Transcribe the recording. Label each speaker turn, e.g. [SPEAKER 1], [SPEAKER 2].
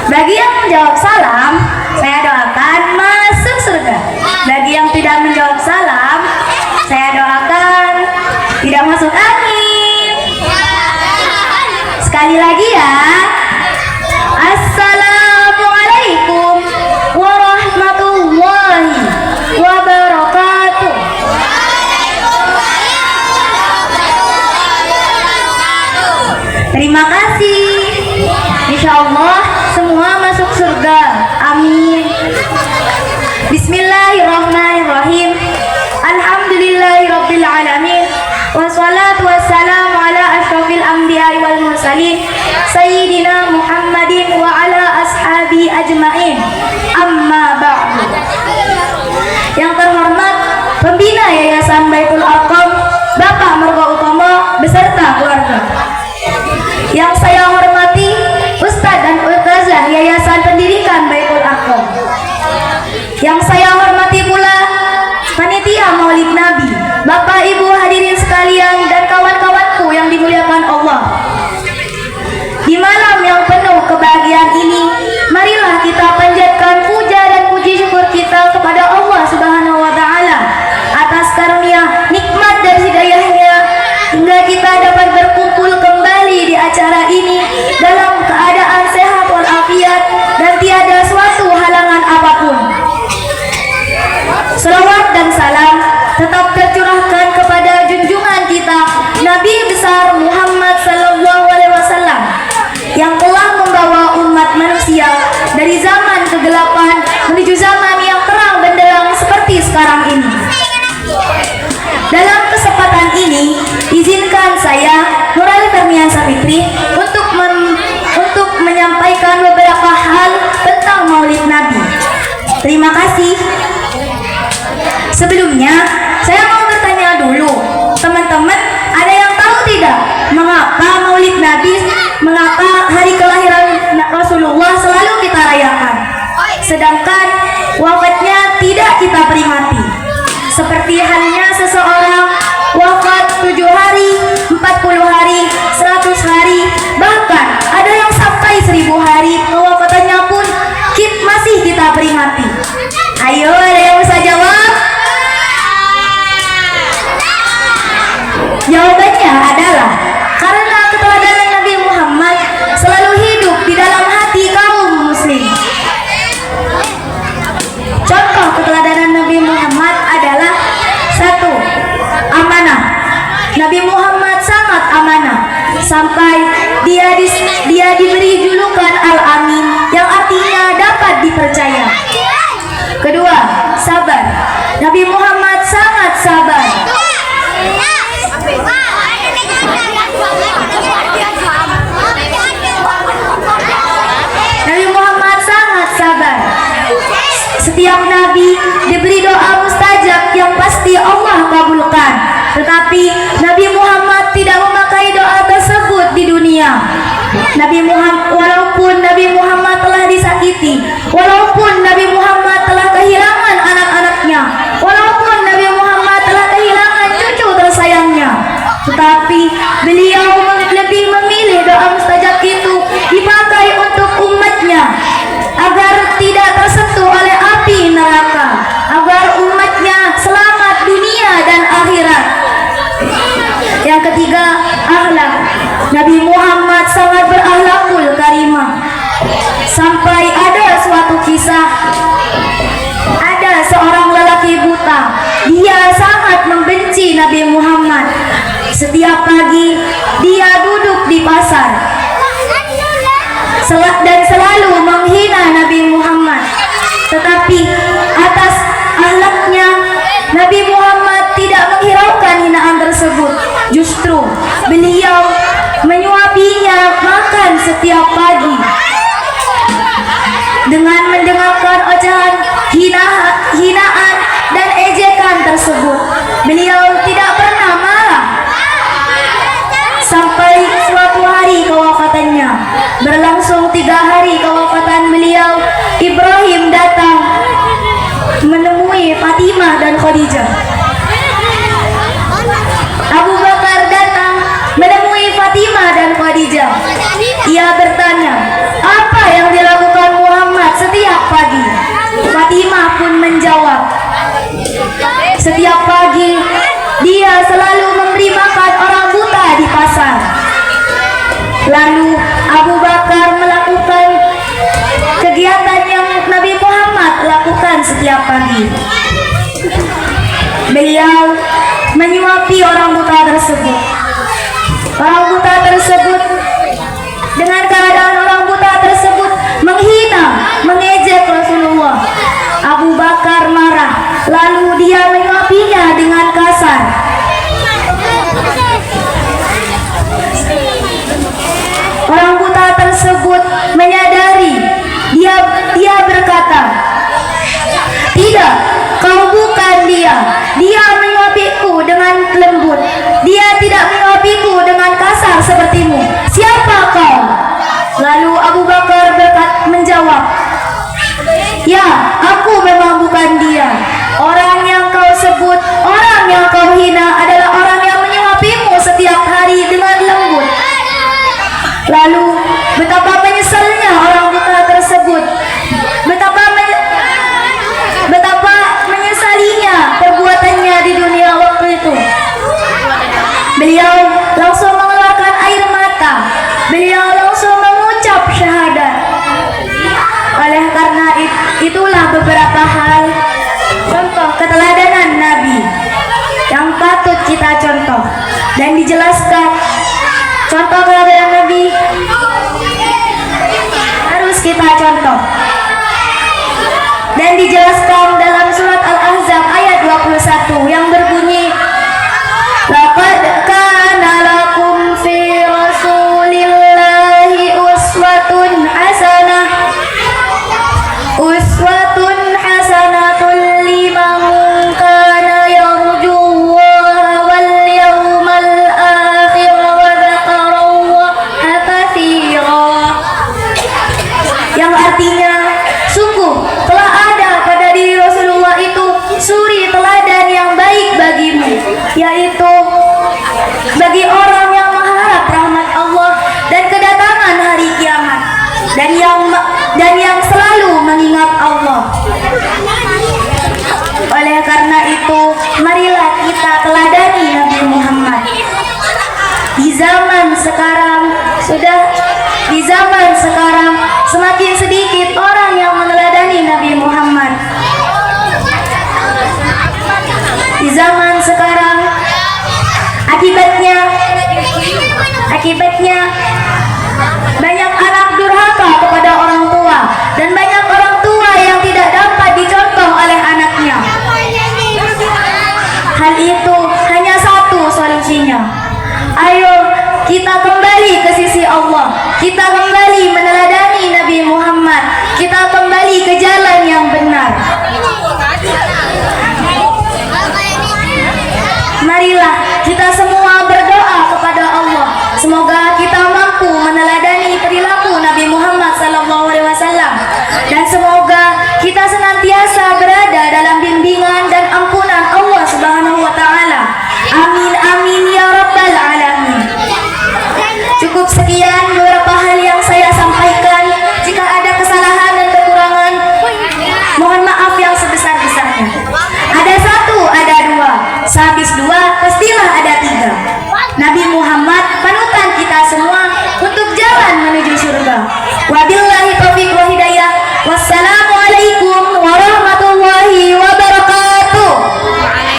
[SPEAKER 1] Bagi yang menjawab salam, saya doakan masuk surga. Bagi yang tidak menjawab salam, saya doakan tidak masuk angin. Sekali lagi ya. Assalamualaikum warahmatullahi wabarakatuh. Terima kasih. Insya Allah semua masuk surga. Amin. Bismillahirrahmanirrahim. Alhamdulillahirabbil alamin. Wassalatu wassalamu ala asyrofil anbiya'i wal mursalin Sayyidina Muhammadin wa ala ashabi ajmain. Amma ba'du. Yang terhormat Pembina Yayasan Baitul Arqam Bapak Marga Utama beserta keluarga. Yang saya hormati Ustadz dan Ustazah Yayasan Pendidikan Baitul Arqam. Yang saya hormati pula Panitia Maulid Nabi, Bapak Ibu hadirin sekalian dan kawan-kawanku yang dimuliakan Allah. Di malam yang penuh kebahagiaan ini, marilah kita panjatkan puja dan puji syukur kita kepada Allah Subhanahu wa taala atas karunia, nikmat dan hidayahnya hingga kita dapat berkumpul kembali di acara ini dalam keadaan sehat walafiat dan tiada suatu halangan apapun. Selawat dan salam tetap tercurahkan kepada junjungan kita Nabi besar Muhammad sallallahu alaihi wasallam yang telah membawa umat manusia dari zaman kegelapan menuju zaman yang terang benderang seperti sekarang ini. Dalam kesempatan ini, izinkan saya Nurali Fermiansa Fitri untuk menyampaikan beberapa hal tentang Maulid Nabi. Terima kasih. Sebelumnya, saya mau bertanya dulu, teman-teman, ada yang tahu tidak mengapa Maulid Nabi, mengapa hari kelahiran Rasulullah selalu kita rayakan, sedangkan wafatnya tidak kita peringati? Seperti halnya seseorang wafat 7 hari, 40 hari, 100 hari, bahkan ada yang sampai 1000 hari kewafatannya pun masih kita peringati. Ayo, ada yang bisa jawab? Jawabannya adalah karena keteladanan Nabi Muhammad selalu hidup di dalam hati kaum muslim. Contoh keteladanan Nabi Muhammad adalah 1. Amanah. Nabi Muhammad sangat amanah sampai dia diberi julukan Al-Amin yang artinya dapat dipercaya. Kedua, sabar. Nabi Muhammad sangat sabar. Nabi Muhammad sangat sabar. Setiap nabi diberi doa mustajab yang pasti Allah kabulkan. Tetapi Nabi Muhammad tidak memakai doa tersebut di dunia. Walaupun Nabi Muhammad telah disakiti, walaupun Nabi Muhammad telah kehilangan anak-anaknya, walaupun Nabi Muhammad telah kehilangan cucu tersayangnya, tetapi beliau lebih memilih doa mustajab itu dipakai untuk umatnya agar tidak tersentuh oleh api neraka, agar umatnya selamat dunia dan akhirat. Yang ketiga, akhlak. Nabi Muhammad sangat berakhlakul karimah. Sampai ada suatu kisah, ada seorang lelaki buta. Dia sangat membenci Nabi Muhammad. Setiap pagi dia duduk di pasar dan selalu menghina Nabi Muhammad. Tetapi atas akhlaknya, Nabi Muhammad tidak menghiraukan hinaan tersebut. Justru beliau menyuapinya makan setiap pagi. Dengan mendengarkan ocehan hinaan dan ejekan tersebut, beliau tidak pernah marah. Sampai suatu hari kewafatannya, berlangsung 3 hari kewafatan beliau, Ibrahim datang menemui Fatimah dan Khadijah. Abu Bakar datang menemui Fatimah dan Khadijah. Ia bertanya, apa yang dilakukan makan setiap pagi. Beliau menyuapi orang buta tersebut. Orang buta tersebut, dengan keadaan orang buta tersebut menghina, mengejek Rasulullah. Abu Bakar marah, lalu dia menyuapinya dengan kasar. Orang buta tersebut menyadari, dia berkata, "Tidak, kau bukan dia. Dia menyuapiku dengan lembut. Dia tidak menyuapiku dengan kasar sepertimu. Siapa kau?" Lalu Abu Bakar menjawab, "Ya, aku memang bukan dia. Orang yang kau sebut, orang yang kau hina adalah orang yang menyuapimu setiap hari dengan lembut." Lalu betapa menyesalnya orang buta tersebut, betapa menyesalinya perbuatannya di dunia waktu itu. Beliau langsung mengeluarkan air mata. Beliau langsung mengucap syahadat. Oleh karena itulah beberapa hal contoh keteladanan Nabi yang patut kita contoh dan dijelaskan. Contoh keteladanan Nabi harus kita contoh dan dijelaskan dalam surat Al-Ahzab ayat 21 yang berbunyi, "Laqad kana lakum fi rasulillahi uswatun hasanah liman kana yarjullaha wal yawmal akhir wa dzakara Allaha katsira." Yang artinya, sungguh telah ada pada diri Rasulullah itu suri teladan yang baik bagimu, yaitu bagi orang yang mengharap rahmat Allah dan kedatangan hari kiamat, dan yang selalu mengingat Allah. Oleh karena itu, marilah kita teladani Nabi Muhammad. Di zaman sekarang semakin sedikit orang yang meneladani Nabi Muhammad. Di zaman sekarang akibatnya banyak anak durhaka kepada orang tua dan banyak orang tua yang tidak dapat dicontoh oleh anaknya. Hal itu hanya satu solusinya. Ayo kita kembali ke sisi Allah. Kita kembali meneladani Nabi Muhammad. Kita kembali ke jalan yang benar. Marilah kita semua berdoa kepada Allah. Semoga